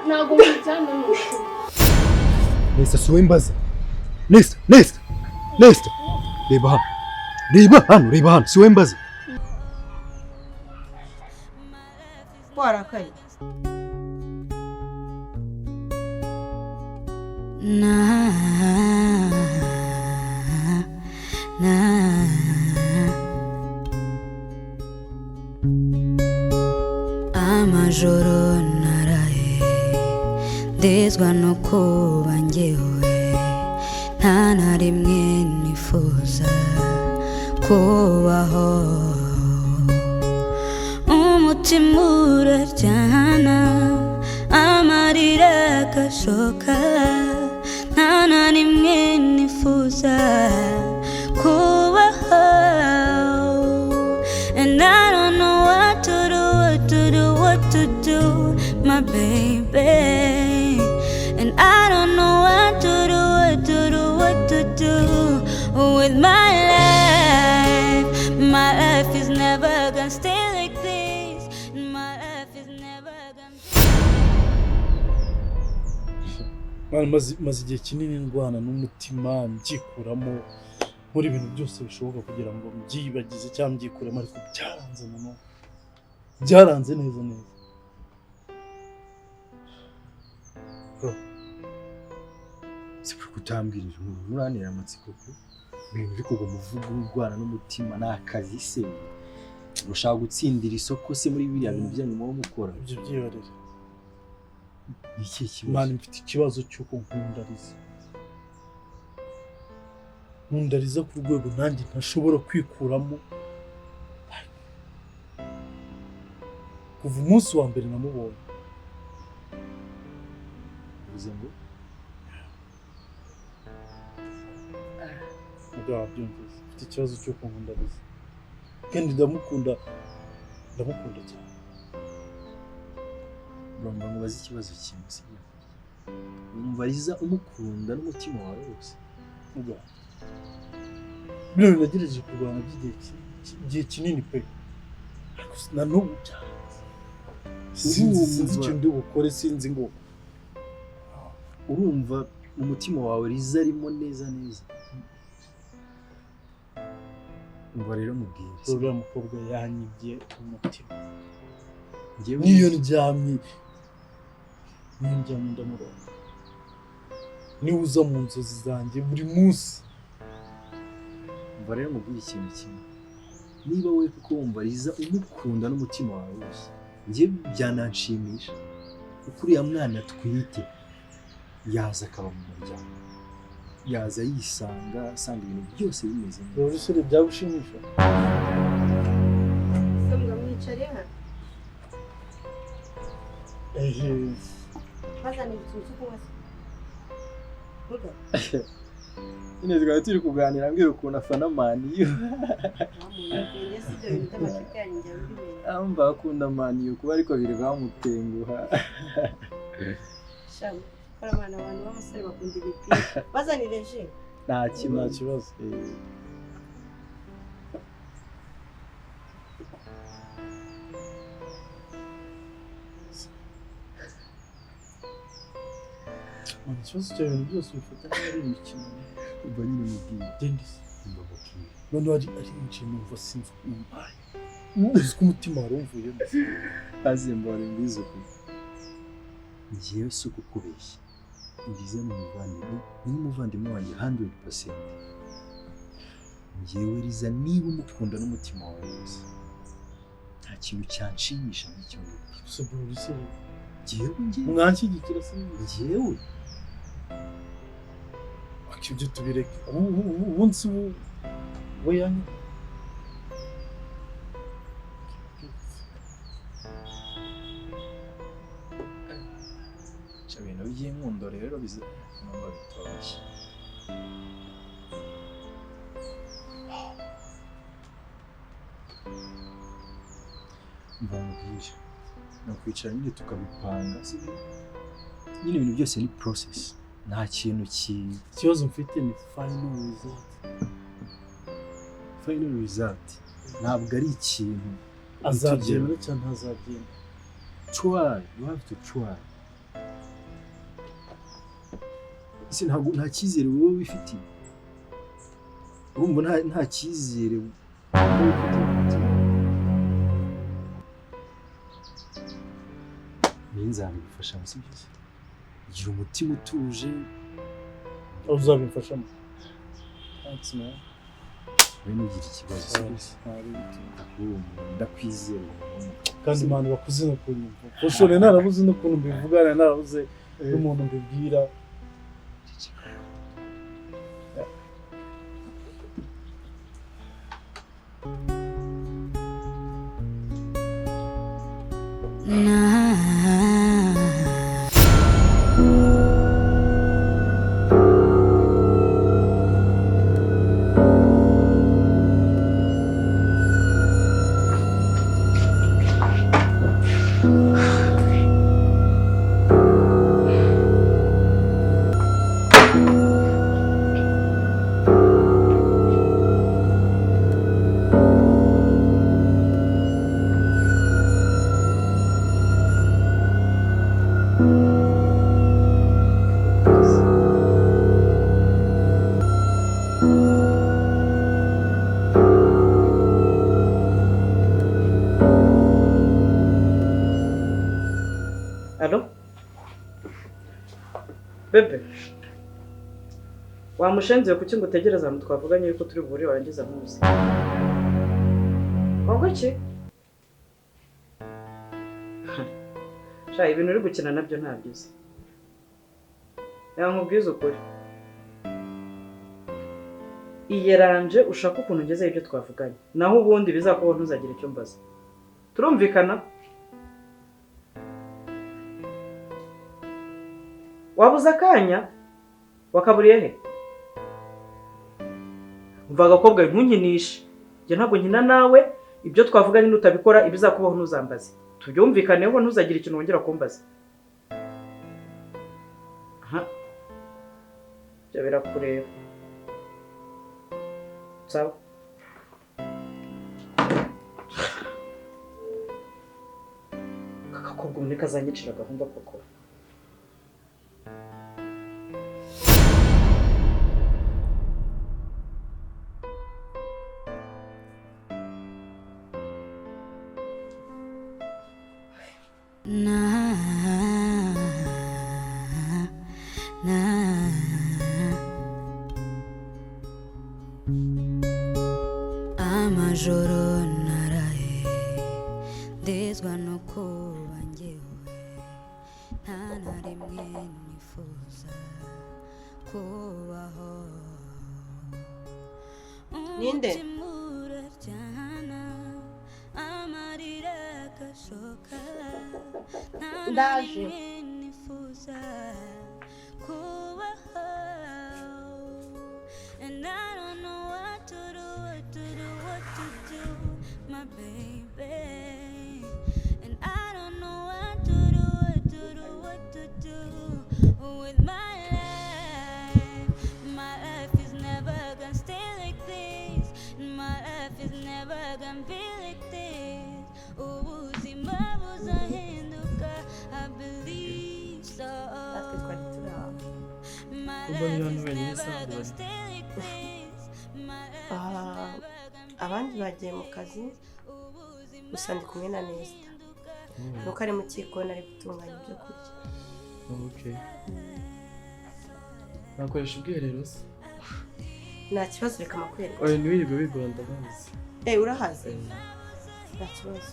ntabwo mujyana n'uko Nesta suwembaza Nesta reba hano suwembaza warakaye amajoro naraye ndezwa no kuba njyewe nta na rimwe nifuza kubaho umutima uraryana amarira agashoka nta na rimwe nifuza kubaho and I don't know what to do my baby and I don't know what to do with my life is never gonna stay like this my life is never gonna maze igihe kinini ndwana n'umutima mbyikuramo muri ibintu byose bishoboka kugira ngo mbyibagize cyangwa mbyikuremo ariko byaranze neza sipro kutambirira uranira amatsiko ko ibintu biri kugwa muvugo urwana n'umutima n'akazi se ushaka gutsindira isoko se muri biriya bintu byanyu mu mukora ibyo byiyorere iki kibazo mani mfite ikibazo cy'uko nkundariza ku rwego nanjye ntashobora kwikuramo kuva umunsi wa mbere namubonye uvuze ngo ubwa byumvise mfite ikibazo cy'uko nkundariza kandi ndamukunda cyane urumva ngo bazi ikibazo kimwe sibyo umva Liza umukunda n'umutima wawe wose ubwa bino nagerageje kurwana by'igihe kinini pe na n'ubu sinzi icyo ndi bukore sinzi ngo urumva mu mutima wawe Liza arimo neza umva rero mubwire uriya mukobwa yanyibye umutima niyo ndyamye ndamuronga niwe uza mu nzozi zanjye buri munsi umva rero mubwire ikintu kimwe niba wowe kuko wumva Liza umukunda n'umutima wawe wose njye byananshimisha kuko uriya mwana twite yaza akaba mu muryango yaza yisanga asanga ibintu byose bimeze neza urusore byagushimisha sambwa mwicare hano bazana ibisubizo kubaza nyine twari turi kuganira mbwira ukuntu afana maniyo amba akunda maniyo kuba ariko biri bamutenguha shamu abana b'abasore bakunda imipira bazanire je nta kibazo ikibazo cy'ibintu byose bifata nk'ari imikino ubwo nyine mubwiye dendisi mbabukire none ari inshyi numva sinzi umbaye uzi ko umutima wari umvuyemo azimbara imbizo ngiye si ukukubeshya Liza ni umuvandimwe wanjye 100%. Ngewe Liza niba umukunda n'umutima wawe wose nta kintu cyanshimisha n'icyo ngicyo. Ngewe mwanshyigikira se ngewe akibyo tubireke ubunsi we yanyu ibintu by'inkundo rero bizanamba bitoroshye. Mbambwije no kwicara nyine tukabipanga nyine ibintu byose ni process nta kintu kibazo mfite ni final result ntabwo ari ikintu azabyemera cyangwa ntazabyemera. Try, you have to try. Ese nta cyizere wowe wifitiye. Urumva nta cyizere wowe wifitiye. Nzabigufasha mu sibyo. Gira umutima utuje. Uzabimfashamo. Thanks man. Wewe nugira ikibazo cyose. Ndakwizera. Kandi Imana bakuze no kunyumva. Ushobora narabuze no kuntu mbivugana narabuze n'umuntu mbibwira. Bebe, wamushenze kuki ngo utegereze ahantu twavuganye yuko turi buhure warangiza ntuzi. Wabwo ki? Sha ibintu uri gukina nabyo ntabyize. Nkubwiza ukuri. Iyeranje ushaka ukuntu ngeze ibyo twavuganye. Naho ubundi bizakubaho ntuzagira icyo mbaza. Turumvikana? Wabuze akanya wakaburiye he? Umva agakobwa ntunkinishe. Njye ntabwo nkina nawe, ibyo twavuganye nutabikora ibizakubaho ntuzambaze. Tubyumvikaneho ntuzagira ikintu wongera kumbaza. Aha. Byo birakureba. Sawa. Kakakobwa umwe kazanyicira gahunda koko. Amajoro naraye ndezwa no kuba njyewe nta na rimwe nifuza kubaho. Ninde? Ndaje. And I don't know what to do, what to do, my baby. And I don't know what to do, what to do with my life. My life is never gonna stay like this. My life is never gonna be like this. Ubuzima buzahinduka, I believe so. My life is never gonna stay like this. Abandi bagiye mu kazi gusa ndi kumwe na Nesta. Nuko ari mu kikoni ari gutunganya ibyo kurya. Okay. Nakoresha ubwiherero se? Nta kibazo reka makwereka. Oya ntiwirirwe wigora ndabazi. Urahazi? Nta kibazo.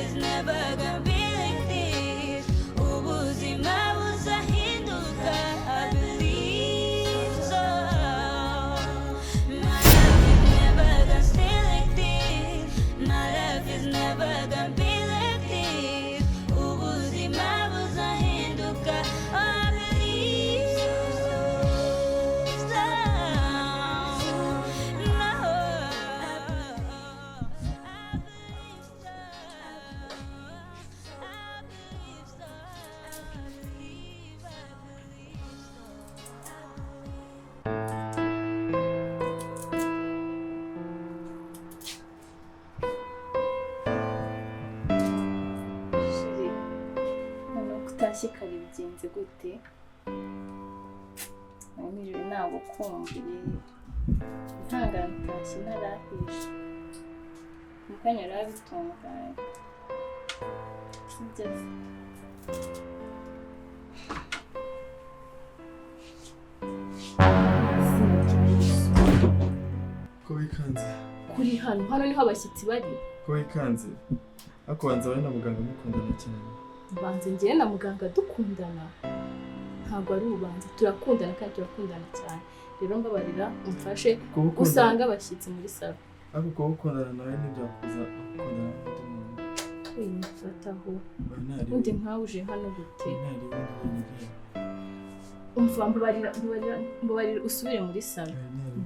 is never gonna be like this. Ubuzima buzahinduka, I believe so. My life is never gonna stay like this. My life is never gonna be like this. Ubuzima buzahinduka, I believe so. Shiri, noneho kutashye kare bigenze gute? Nijoro ntabwo kumviye ihangane utashye ntarahisha mu kanya yarabitunganye sibyo se? Ko wikanze. Kuri hano niho abashyitsi bari. Ko wikanze. Ariko banza bari na muganga mukundana cyane. Banze njye na muganga dukundana. Ntabwo ari ubanza, turakundana kandi turakundana cyane. Rero mbabarira umfashe usanga abashyitsi muri salo. Ariko ko ukundana nawe ntibyakuza gukundana n'undi muntu. Twimfataho. Undi nkawe uje hano gute? Mbabarira usubire muri salo.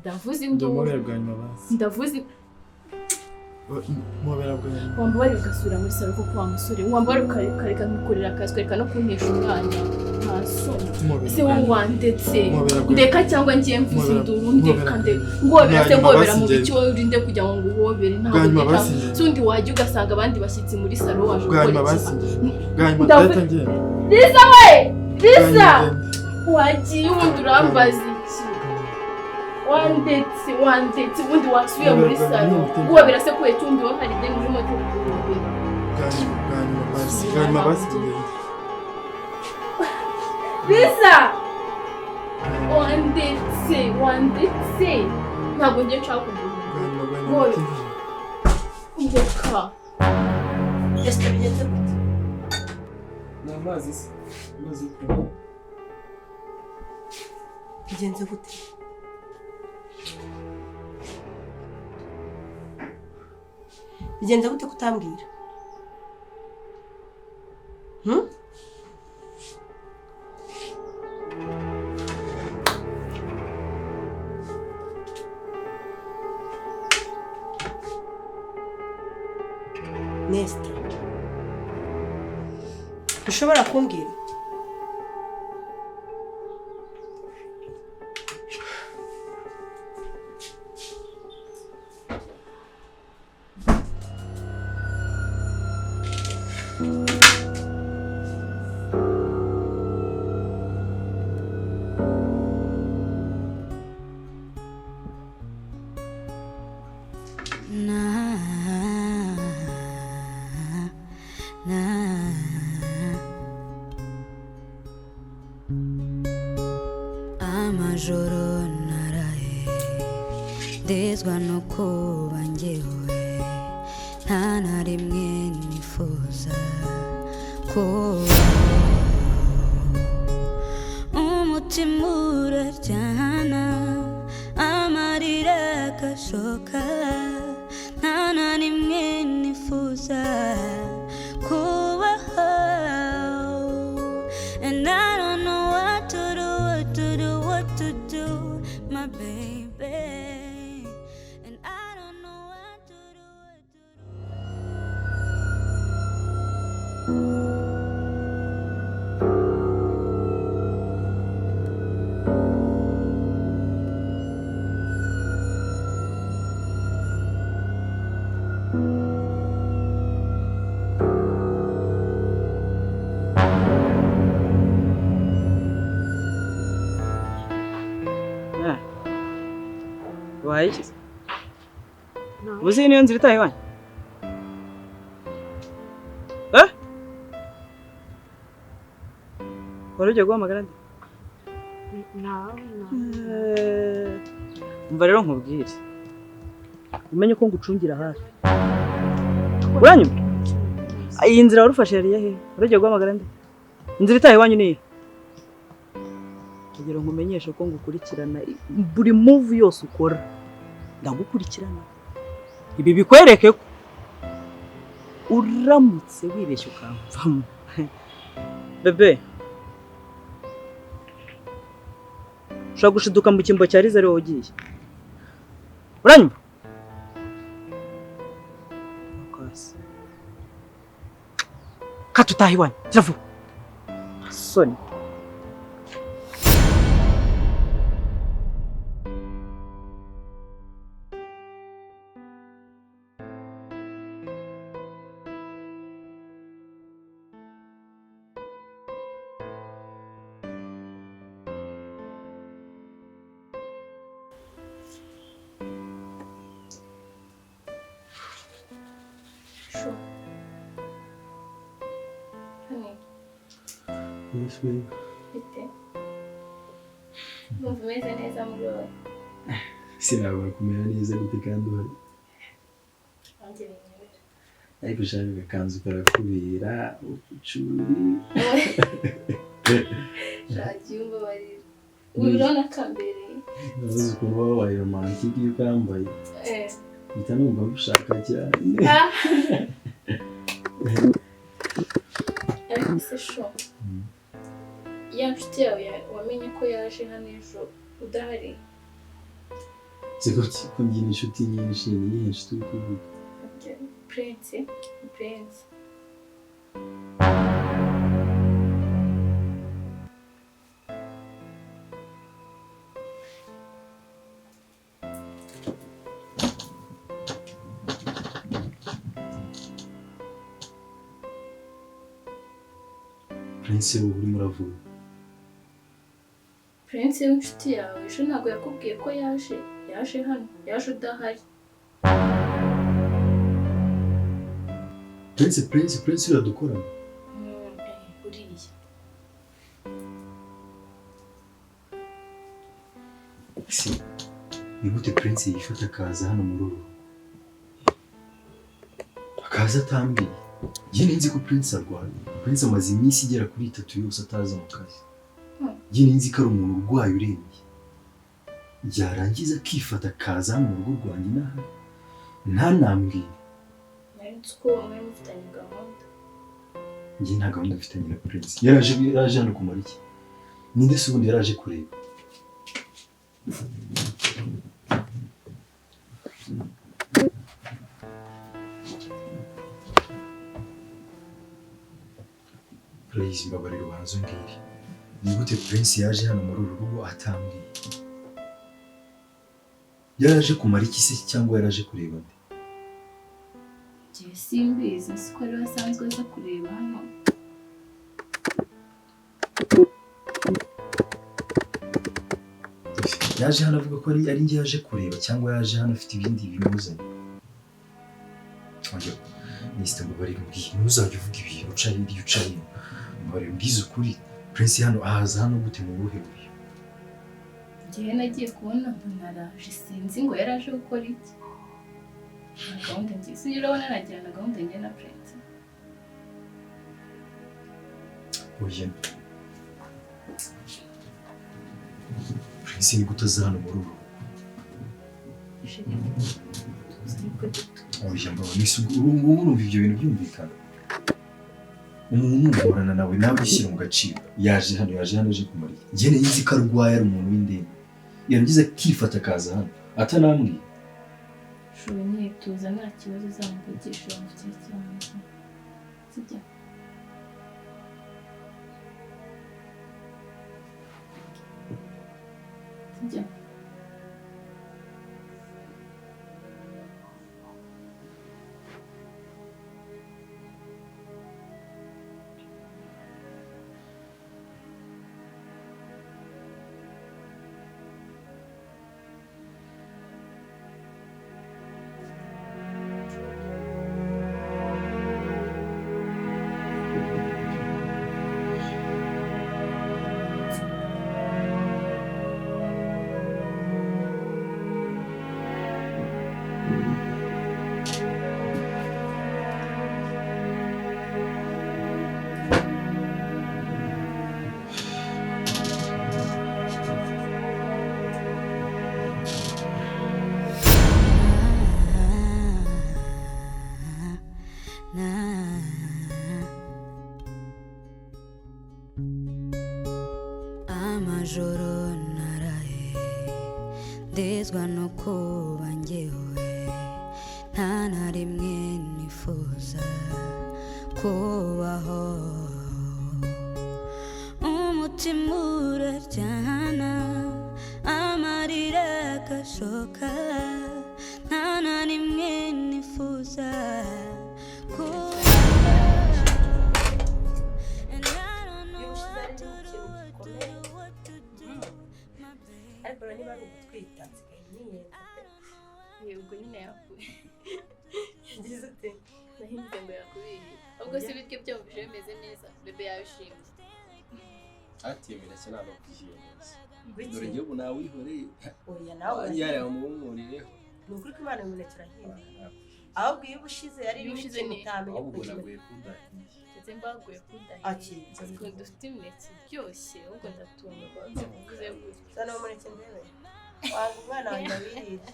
Ndavuze induru. Ndavuze mubera bwanyu. Wambabarira ugasubira muri salo kuko wa musore. Wambabarira ukareka nkukorera akazi kareka no kuntesha umwanya. Ntaso. Se wandetse. Ndeka cyangwa ngiye mvuze induru ndeka ngobera se ngobera mu biki wowe urinde kujya ngo nguhobere ntabwo. Sundi wajya ugasanga abandi bashyitsi muri salo waje gukora iki? Ganyuma data ngiye. Liza we! Liza! Wagiye ubundi urambaza iki? Wandetse ubundi wasubiye muri salo. Ngobera se kuye cyundi wo hari deni urimo tuguhobera. Ganyuma basi. Liza! Wandetse. Ntabwo ngiye nshaka kuguhobera. Ndeka. Ese bigenze gute? Ni amazi se. Amazi kunywa. Bigenze gute? Bigenze gute kutambwira? Nesta. Ushobora kumbwira? Amajoro naraye ndezwa no kuba njyewe nta na rimwe nifuza kuba umutima uraryana amarira agashoka nta na rimwe nifuza kubaho and I don't know what to do, my baby, and I don't know what to do. Wayikize? Uzi niyo nzira itaye wanyu? Wari ugiye guhamagara nde? Umva rero nkubwire. Umenye ko ngucungira hafi. Uranyuma? iyi nzira warufashe yari he? Uragiye guhamagara nde? Inzira itahe iwanyu ni kugira ngo umenyeshe ko ngukurikirana buri move yose ukora. Ndagukurikirana. Ibi bikwereke ko uramutse wibeshye ukamvamo. Bebe. Ushaka gushiduka mu kimbo cya Liza rero ugiye. Uranyuma? Katutahi wanyu. Kiravu. Soni. Yes, babe. Afite. Numva umeze neza muri wowe. Sinabura kumera neza gute kandi uhari. Nanjye binyobera. Ariko ushaka agakanzu karakubera ucuri. Shagiye umbabarira. Urabona kambereye. Nabuze ukuntu wabaye romantic iyo ukambaye. Mpita numva ngushaka cyane. Ariko se sho. Ya nshuti yawe wamenye ko yaje hano ejo udahari. Siko ngira inshuti nyinshi ni inshuti uri kuvuga. Prince. Prince ubu urimo uravuga. Prince w'inshuti yawe ejo ntabwo yakubwiye ko yaje hano yaje udahari. Prince uradukorana. Uriya. Si ni gute Prince yifata akaza hano muri uru akaza atambwiye. Njye nzi ko Prince arwaye. Prince amaze iminsi igera kuri 3 yose ataza mu kazi. Njye nzi ko ari umuntu urwaye urembye. Yarangiza akifata akaza hano mu rugo rwanjye n'ahari. Ntanambwire. Nari ko mwe mufitanye gahunda. Njye nta gahunda mfitanye na Prince. Yaraje hano kumara iki? Ninde se ubundi yaraje kureba? Please mbabarira ubanze umbwire. Ni gute Prince yaje hano muri uru rugo atambwiye? Yaraje kumara iki se cyangwa yaraje kureba nde? Njye simbizi siko ari basanzwe aza kureba hano. Yaje hano avuga ko ari njye yaje kureba cyangwa yaje hano afite ibindi bimuzanye? Oya, Mr. Mbabarira umbwire, ntuzajya uvuga ibintu uca hirya uca hino. Mbabarira umbwize ukuri, Prince hano ahaza hano gute mu buhe buryo? Njye nagiye kubona mbona araje sinzi ngo yaraje gukora iki. Gahunda nziza iyo urabona nagira na gahunda njye na Prince. Oya. Prince ni gute aza hano muri uru? Oya mbabona ubu numva ibyo bintu byumvikana. Umuntu uhorana nawe ushyira mu gaciro. Yaje hano aje kumara iki? Njye nzi ko arwaye ari umuntu w'indembe. Yarangiza akifata akaza hano atanambwiye. Shuri nyituza nta kibazo uzamuvugisha mufite cyane. Sibyo? Sibyo? amajoro naraye ndezwa no kuba njyewe nta na rimwe nifuza kubaho umutima uraryana amarira agashoka nta na rimwe nifuza kubaho. ariko niba ari ugutwita nsigaye niyenda ubwo nyine yakuye ngize ute nahinduke ngo yakubiye ubwo si bityo byumvise bimeze neza bebe yabishimye atemera cyane no kwiheza dore ngiye ubu nawe wihoreye oya nawe yari amumurireho ni ukuri ko Imana imunekera hino ahubwo iyo ubushize yari ibushize mutamenye ahubwo naguye kudahiye ndetse mbaguye kudahiye akiza dufite imineke iryoshye ahubwo ndatunga mvuze gutya sana umuneke ndebe wanga umwana wanjye abirira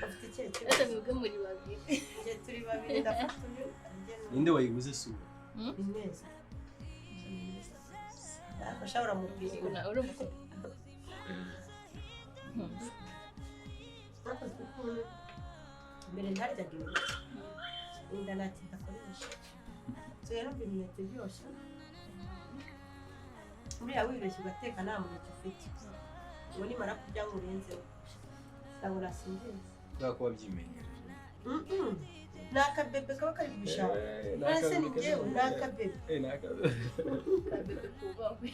afite icyerekezo ese mwebwe muri babiri igihe turi babiri ndafata uyu ninde wayiguze suba ni neza nafasha uramubwira uri umukuru mbere ntaryaga imineke inda ntacyo idakoresha nsigaye numva imineke iryoshye buriya wibeshye ugateka nta muneke ufite ubu nimara kurya ngo urenzeho ntabwo nasinziriza kubera ko wabyimenyereje ni akabebe kaba kari kubishaka ese ni njyewe ni akabebe kabebe kubahwe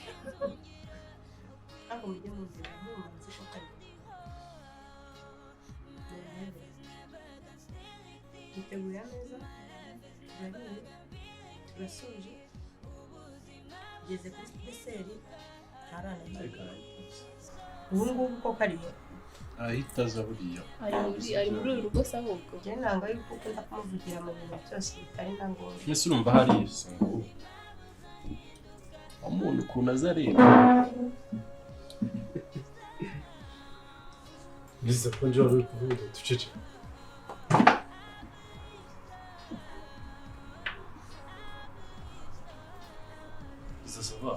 ntabwo mujye muzira ntumanze ko kari twiteguye ameza turariye turasoje tugeze kuri deseri ntarana ubu ngubu ko kariyo ahita aza buriya ari muri uru rugo se ahubwo njyewe ntabwo yuko ukunda kumuvugira mu bintu byose bitari na ngombwa mbese urumva hari isango umuntu ukuntu aza areba Liza ko njye wari uri kuvuga ducece Liza sava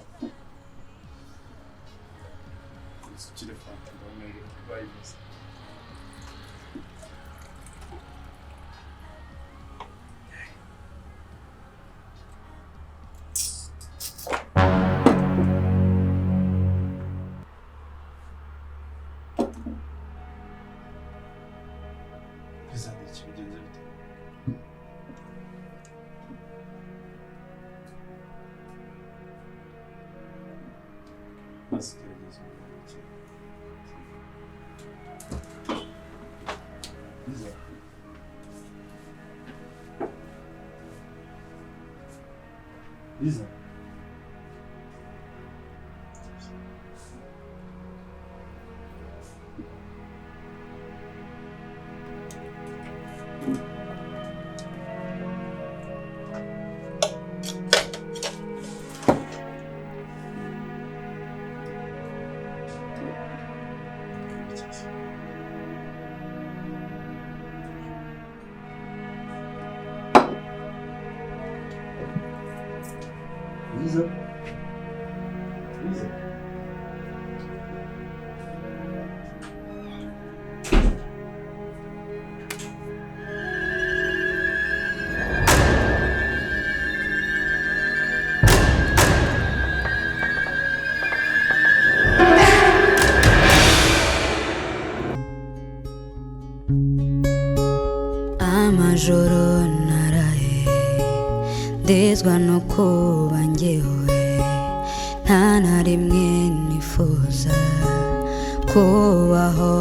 sukire fanta ndamwenge bayivuze Liza ni iki bigenze bite maze gerageza ubuvuke Liza Liza Liza Liza amajoro naraye ndezwa no kuba njyewe nta na rimwe nifuza kubaho